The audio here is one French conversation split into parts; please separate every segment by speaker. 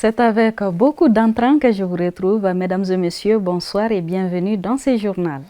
Speaker 1: C'est avec beaucoup d'entrain que je vous retrouve. Mesdames et messieurs, bonsoir et bienvenue dans ce journal.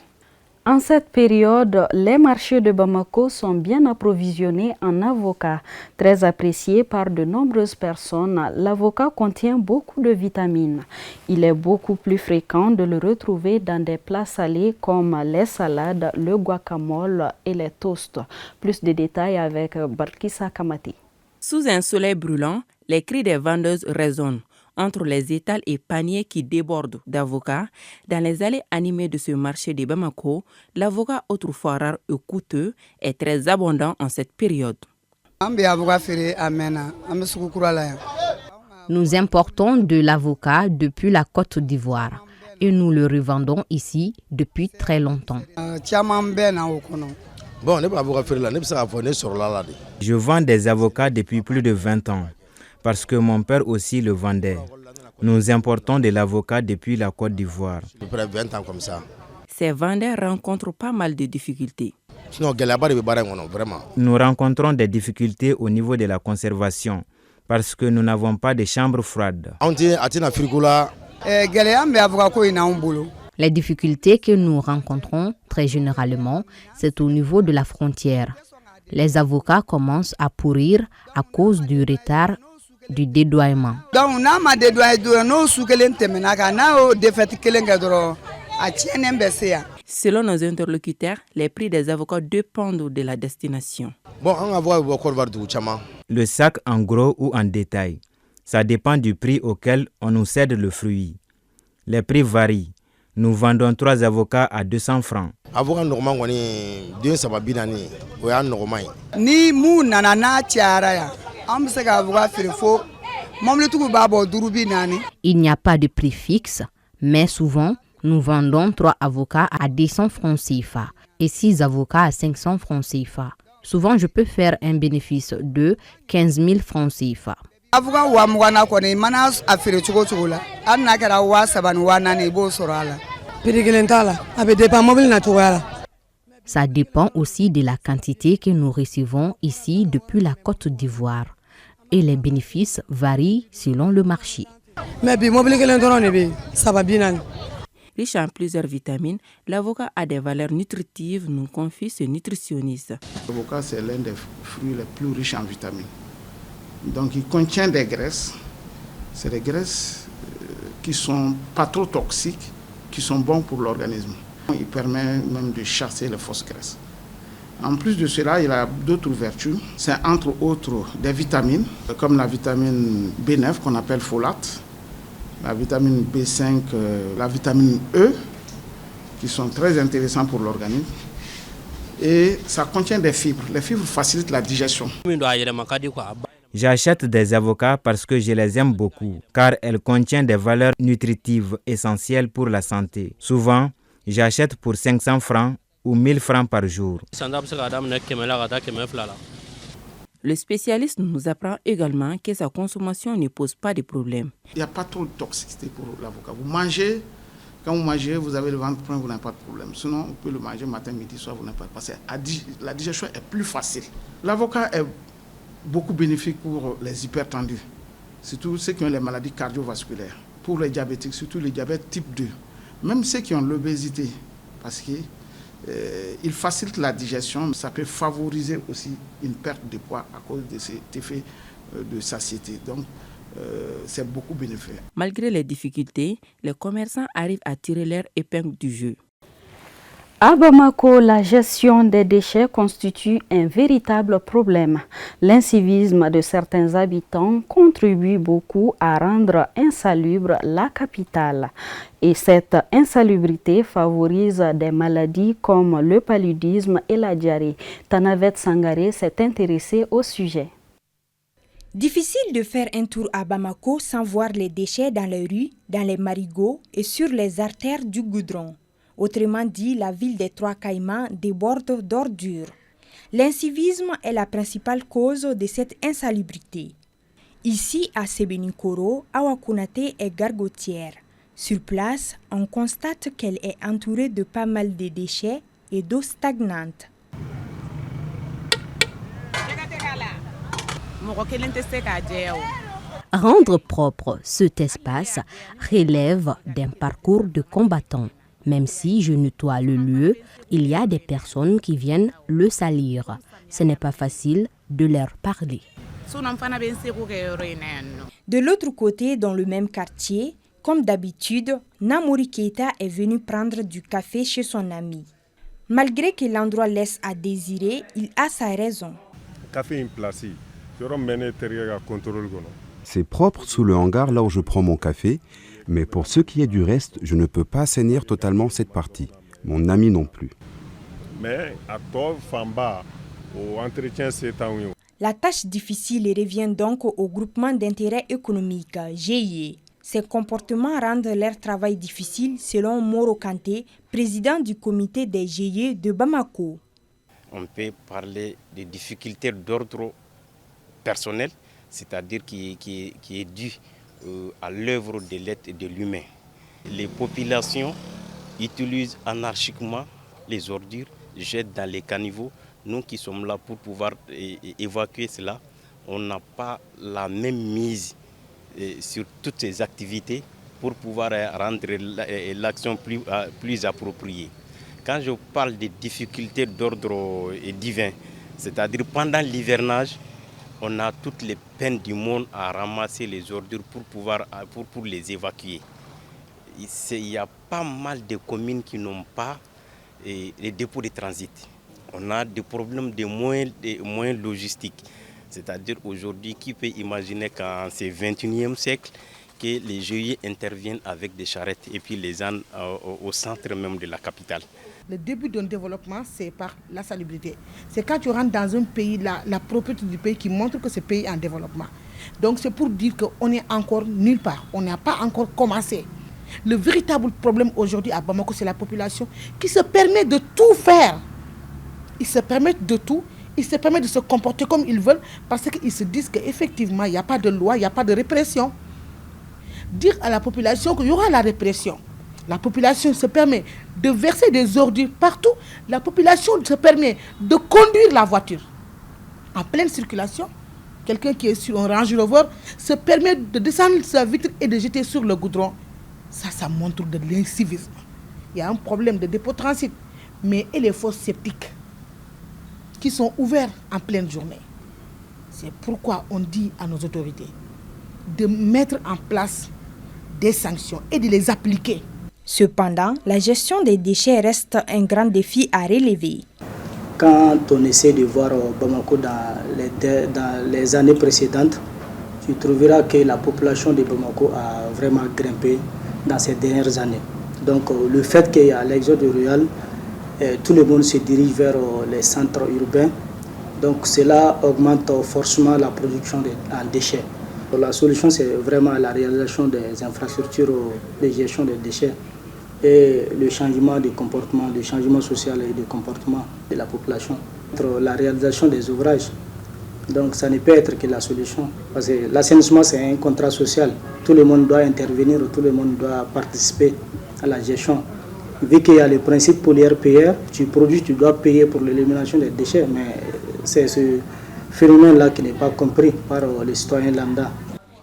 Speaker 1: En cette période, les marchés de Bamako sont bien approvisionnés en avocats. Très apprécié par de nombreuses personnes, l'avocat contient beaucoup de vitamines. Il est beaucoup plus fréquent de le retrouver dans des plats salés comme les salades, le guacamole et les toasts. Plus de détails avec Barkissa Kamati.
Speaker 2: Sous un soleil brûlant, les cris des vendeuses résonnent entre les étals et paniers qui débordent d'avocats. Dans les allées animées de ce marché de Bamako, l'avocat autrefois rare et coûteux est très abondant en cette période.
Speaker 3: Nous importons de l'avocat depuis la Côte d'Ivoire et nous le revendons ici depuis très longtemps.
Speaker 4: Je vends des avocats depuis plus de 20 ans. Parce que mon père aussi le vendait. Nous importons de l'avocat depuis la Côte d'Ivoire.
Speaker 2: Ces vendeurs rencontrent pas mal de difficultés.
Speaker 4: Nous rencontrons des difficultés au niveau de la conservation parce que nous n'avons pas de chambre froide.
Speaker 3: Les difficultés que nous rencontrons très généralement, c'est au niveau de la frontière. Les avocats commencent à pourrir à cause du retard du dédouanement.
Speaker 2: Selon nos interlocuteurs, les prix des avocats dépendent de la destination.
Speaker 4: Le sac en gros ou en détail, ça dépend du prix auquel on nous cède le fruit. Les prix varient. Nous vendons 3 avocats à 200 francs.
Speaker 3: Il n'y a pas de prix fixe, mais souvent, nous vendons 3 avocats à 200 francs CFA et 6 avocats à 500 francs CFA. Souvent, je peux faire un bénéfice de 15 000 francs CFA. Ça dépend aussi de la quantité que nous recevons ici depuis la Côte d'Ivoire. Et les bénéfices varient selon le marché.
Speaker 2: Riche en plusieurs vitamines, l'avocat a des valeurs nutritives, nous confie ce nutritionniste.
Speaker 5: L'avocat, c'est l'un des fruits les plus riches en vitamines. Donc, il contient des graisses. C'est des graisses qui ne sont pas trop toxiques, qui sont bonnes pour l'organisme. Il permet même de chasser les fausses graisses. En plus de cela, il a d'autres vertus. C'est entre autres des vitamines, comme la vitamine B9 qu'on appelle folate, la vitamine B5, la vitamine E, qui sont très intéressants pour l'organisme. Et ça contient des fibres. Les fibres facilitent la digestion.
Speaker 4: J'achète des avocats parce que je les aime beaucoup, car elles contiennent des valeurs nutritives essentielles pour la santé. Souvent, j'achète pour 500 francs ou 1000 francs par jour.
Speaker 2: Le spécialiste nous apprend également que sa consommation ne pose pas de problème.
Speaker 5: Il n'y a pas trop de toxicité pour l'avocat. Vous mangez, quand vous mangez, vous avez le ventre plein, vous n'avez pas de problème. Sinon, vous pouvez le manger matin, midi, soir, vous n'avez pas de problème. La digestion est plus facile. L'avocat est beaucoup bénéfique pour les hypertendus, surtout ceux qui ont les maladies cardiovasculaires. Pour les diabétiques, surtout les diabètes type 2. Même ceux qui ont l'obésité, parce que il facilite la digestion, ça peut favoriser aussi une perte de poids à cause de cet effet de satiété. Donc, c'est beaucoup bénéfique.
Speaker 2: Malgré les difficultés, les commerçants arrivent à tirer leur épingle du jeu.
Speaker 1: À Bamako, la gestion des déchets constitue un véritable problème. L'incivisme de certains habitants contribue beaucoup à rendre insalubre la capitale. Et cette insalubrité favorise des maladies comme le paludisme et la diarrhée. Tanavet Sangaré s'est intéressé au sujet.
Speaker 6: Difficile de faire un tour à Bamako sans voir les déchets dans les rues, dans les marigots et sur les artères du goudron. Autrement dit, la ville des Trois Caïmans déborde d'ordures. L'incivisme est la principale cause de cette insalubrité. Ici, à Sébenikoro, Awa Konaté est gargotière. Sur place, on constate qu'elle est entourée de pas mal de déchets et d'eau stagnante.
Speaker 3: Rendre propre cet espace relève d'un parcours de combattant. Même si je nettoie le lieu, il y a des personnes qui viennent le salir. Ce n'est pas facile de leur parler.
Speaker 6: De l'autre côté, dans le même quartier, comme d'habitude, Namouri Keita est venu prendre du café chez son ami. Malgré que l'endroit laisse à désirer, il a sa raison.
Speaker 7: C'est propre sous le hangar là où je prends mon café, mais pour ce qui est du reste, je ne peux pas assainir totalement cette partie. Mon ami non plus.
Speaker 6: La tâche difficile revient donc au groupement d'intérêt économique, GIE. Ces comportements rendent leur travail difficile selon Moro Kanté, président du comité des GIE de Bamako.
Speaker 8: On peut parler de difficultés d'ordre personnel, c'est-à-dire qui est dû à l'œuvre de l'être et de l'humain. Les populations utilisent anarchiquement les ordures, jettent dans les caniveaux. Nous qui sommes là pour pouvoir évacuer cela, on n'a pas la même mise sur toutes ces activités pour pouvoir rendre l'action plus appropriée. Quand je parle de difficultés d'ordre divin, c'est-à-dire pendant l'hivernage, on a toutes les peines du monde à ramasser les ordures pour les évacuer. Il y a pas mal de communes qui n'ont pas les dépôts de transit. On a des problèmes de moyens logistiques. C'est-à-dire aujourd'hui, qui peut imaginer qu'en ce 21e siècle, que les GIE interviennent avec des charrettes et puis les ânes au centre même de la capitale.
Speaker 9: Le début d'un développement, c'est par la salubrité. C'est quand tu rentres dans un pays, la propriété du pays qui montre que ce pays est en développement. Donc c'est pour dire qu'on n'est encore nulle part, on n'a pas encore commencé. Le véritable problème aujourd'hui à Bamako, c'est la population qui se permet de tout faire. Ils se permettent de tout, ils se permettent de se comporter comme ils veulent parce qu'ils se disent qu'effectivement, il n'y a pas de loi, il n'y a pas de répression. Dire à la population qu'il y aura la répression. La population se permet de verser des ordures partout. La population se permet de conduire la voiture en pleine circulation. Quelqu'un qui est sur un Range Rover se permet de descendre sa vitre et de jeter sur le goudron. Ça montre de l'incivisme. Il y a un problème de dépôt transit. Mais et les fosses sceptiques qui sont ouverts en pleine journée. C'est pourquoi on dit à nos autorités de mettre en place des sanctions et de les appliquer.
Speaker 6: Cependant, la gestion des déchets reste un grand défi à relever.
Speaker 10: Quand on essaie de voir Bamako dans les années précédentes, tu trouveras que la population de Bamako a vraiment grimpé dans ces dernières années. Donc le fait qu'il y a l'exode rural, tout le monde se dirige vers les centres urbains. Donc cela augmente forcément la production en déchets. La solution, c'est vraiment la réalisation des infrastructures de gestion des déchets et le changement de comportement, le changement social et de comportement de la population. La réalisation des ouvrages, donc ça ne peut être que la solution. Parce que l'assainissement, c'est un contrat social. Tout le monde doit intervenir, tout le monde doit participer à la gestion. Vu qu'il y a le principe pollueur-payeur, tu produis, tu dois payer pour l'élimination des déchets, mais c'est ce phénomène-là qui n'est pas compris par les citoyens lambda.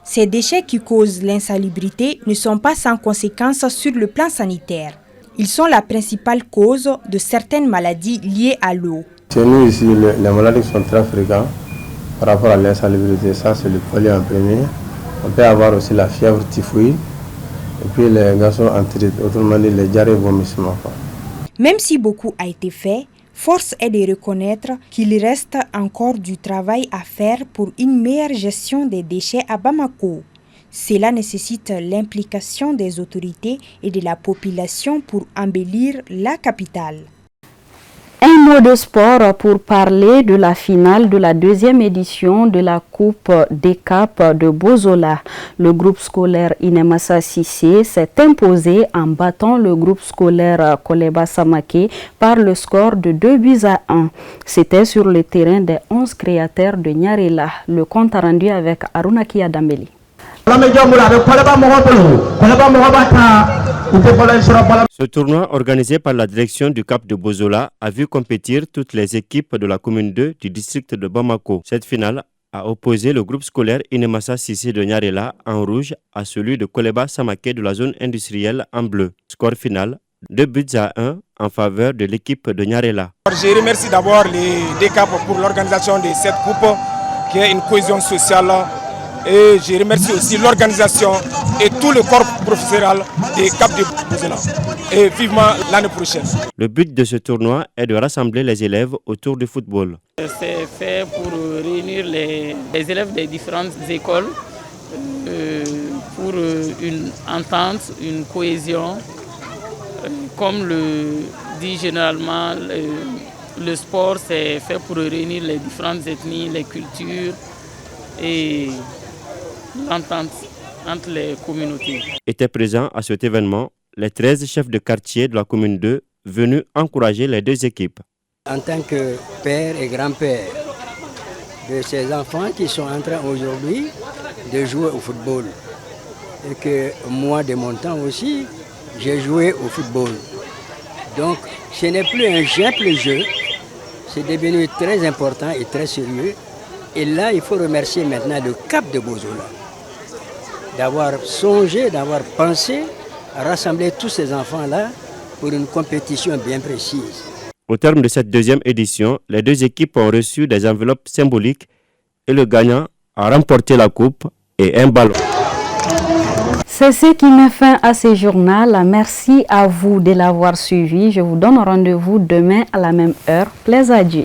Speaker 6: Ces déchets qui causent l'insalubrité ne sont pas sans conséquences sur le plan sanitaire. Ils sont la principale cause de certaines maladies liées à l'eau.
Speaker 11: Chez nous ici, les maladies sont très fréquentes par rapport à l'insalubrité. Ça, c'est le polio en premier. On peut avoir aussi la fièvre typhoïde et puis les gastro-entérites, autrement dit les diarrhées vomissements.
Speaker 6: Même si beaucoup a été fait, force est de reconnaître qu'il reste encore du travail à faire pour une meilleure gestion des déchets à Bamako. Cela nécessite l'implication des autorités et de la population pour embellir la capitale.
Speaker 1: Un mot de sport pour parler de la finale de la deuxième édition de la Coupe des Caps de Bozola. Le groupe scolaire Inemassa Sissé s'est imposé en battant le groupe scolaire Koleba Samake par le score de 2-1. C'était sur le terrain des 11 créateurs de Nyarela. Le compte rendu avec Arunaki Adambeli.
Speaker 12: Ce tournoi organisé par la direction du Cap de Bozola a vu compétir toutes les équipes de la commune 2 du district de Bamako. Cette finale a opposé le groupe scolaire Inemassa Sissé de Nyarela en rouge à celui de Koleba Samake de la zone industrielle en bleu. Score final 2-1 en faveur de l'équipe de Nyarela.
Speaker 13: Je remercie d'abord les DECAP pour l'organisation de cette coupe qui est une cohésion sociale. Et je remercie aussi l'organisation et tout le corps professoral des Cap de Bouzela. Et vivement l'année prochaine.
Speaker 12: Le but de ce tournoi est de rassembler les élèves autour du football.
Speaker 14: C'est fait pour réunir les élèves des différentes écoles pour une entente, une cohésion. Comme le dit généralement, le sport c'est fait pour réunir les différentes ethnies, les cultures et l'entente entre les communautés.
Speaker 12: Étaient présents à cet événement les 13 chefs de quartier de la commune 2 venus encourager les deux équipes.
Speaker 15: En tant que père et grand-père de ces enfants qui sont en train aujourd'hui de jouer au football et que moi de mon temps aussi j'ai joué au football. Donc ce n'est plus un simple jeu, c'est devenu très important et très sérieux. Et là il faut remercier maintenant le Cap de Bozola d'avoir songé, d'avoir pensé à rassembler tous ces enfants-là pour une compétition bien précise.
Speaker 12: Au terme de cette deuxième édition, les deux équipes ont reçu des enveloppes symboliques et le gagnant a remporté la coupe et un ballon.
Speaker 1: C'est ce qui met fin à ce journal. Merci à vous de l'avoir suivi. Je vous donne rendez-vous demain à la même heure. Plaisir à Dieu.